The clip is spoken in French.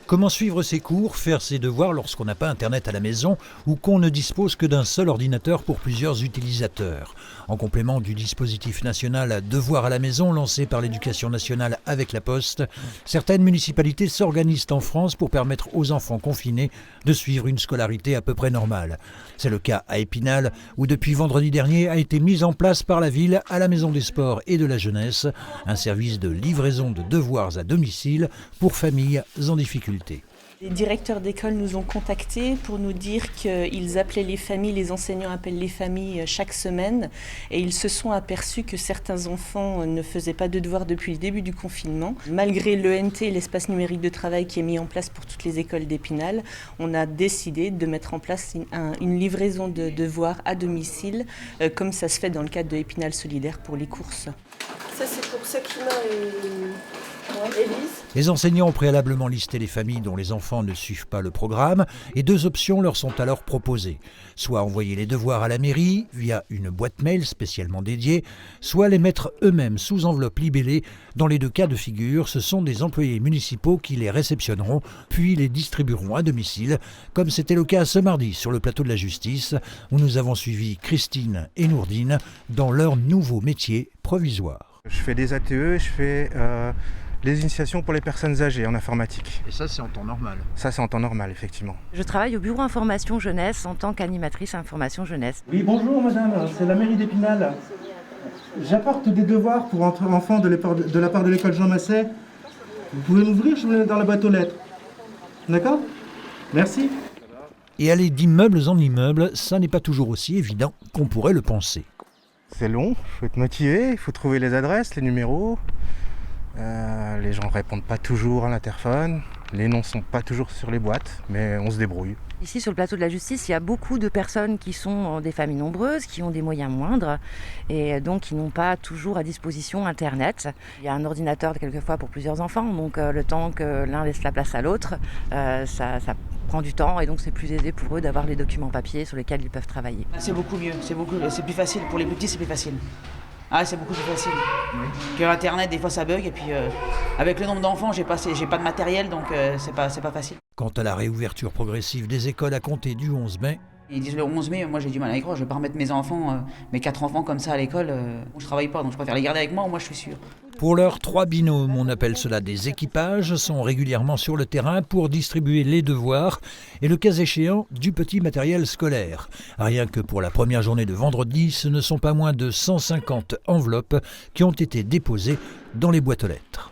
Comment suivre ses cours, faire ses devoirs lorsqu'on n'a pas internet à la maison ou qu'on ne dispose que d'un seul ordinateur pour plusieurs utilisateurs. En complément du dispositif national Devoirs à la maison lancé par l'Éducation nationale avec la Poste, certaines municipalités s'organisent en France pour permettre aux enfants confinés de suivre une scolarité à peu près normale. C'est le cas à Épinal où depuis vendredi dernier a été mise en place par la ville à la Maison des Sports et de la Jeunesse un service de livraison de devoirs à domicile pour familles en difficulté. Les directeurs d'école nous ont contactés pour nous dire qu'ils appelaient les familles, les enseignants appellent les familles chaque semaine et ils se sont aperçus que certains enfants ne faisaient pas de devoirs depuis le début du confinement. Malgré l'ENT, l'espace numérique de travail qui est mis en place pour toutes les écoles d'Épinal, on a décidé de mettre en place une livraison de devoirs à domicile comme ça se fait dans le cadre de Épinal Solidaire pour les courses. Ça c'est pour Sakina et Élise. Les enseignants ont préalablement listé les familles dont les enfants ne suivent pas le programme et deux options leur sont alors proposées. Soit envoyer les devoirs à la mairie via une boîte mail spécialement dédiée, soit les mettre eux-mêmes sous enveloppe libellée. Dans les deux cas de figure, ce sont des employés municipaux qui les réceptionneront puis les distribueront à domicile, comme c'était le cas ce mardi sur le plateau de la Justice, où nous avons suivi Christine et Nourdine dans leur nouveau métier provisoire. Je fais des ATE, je fais les initiations pour les personnes âgées en informatique. Et ça, c'est en temps normal? Ça, c'est en temps normal, effectivement. Je travaille au bureau information jeunesse en tant qu'animatrice information jeunesse. Oui, bonjour madame, c'est la mairie d'Épinal. J'apporte des devoirs pour enfants de la part de l'école Jean Masset. Vous pouvez m'ouvrir, je vous les mets dans la boîte aux lettres. D'accord? Merci. Et aller d'immeubles en immeubles, ça n'est pas toujours aussi évident qu'on pourrait le penser. C'est long, il faut être motivé, il faut trouver les adresses, les numéros. Les gens ne répondent pas toujours à l'interphone, les noms ne sont pas toujours sur les boîtes, mais on se débrouille. Ici, sur le plateau de la Justice, il y a beaucoup de personnes qui sont des familles nombreuses, qui ont des moyens moindres et donc qui n'ont pas toujours à disposition Internet. Il y a un ordinateur quelquefois pour plusieurs enfants, donc le temps que l'un laisse la place à l'autre, ça prend du temps et donc c'est plus aisé pour eux d'avoir les documents papier sur lesquels ils peuvent travailler. C'est beaucoup mieux, c'est plus facile. Pour les petits, c'est plus facile. Ah, c'est beaucoup plus facile. Oui. Que Internet, des fois ça bug et puis avec le nombre d'enfants, j'ai pas de matériel donc c'est pas facile. Quant à la réouverture progressive des écoles à compter du 11 mai, ils disent le 11 mai, moi j'ai du mal à y croire, je vais pas remettre mes enfants, mes 4 enfants comme ça à l'école, je travaille pas donc je préfère les garder avec moi, moi je suis sûr. Pour l'heure, 3 binômes, on appelle cela des équipages, sont régulièrement sur le terrain pour distribuer les devoirs et le cas échéant du petit matériel scolaire. Rien que pour la première journée de vendredi, ce ne sont pas moins de 150 enveloppes qui ont été déposées dans les boîtes aux lettres.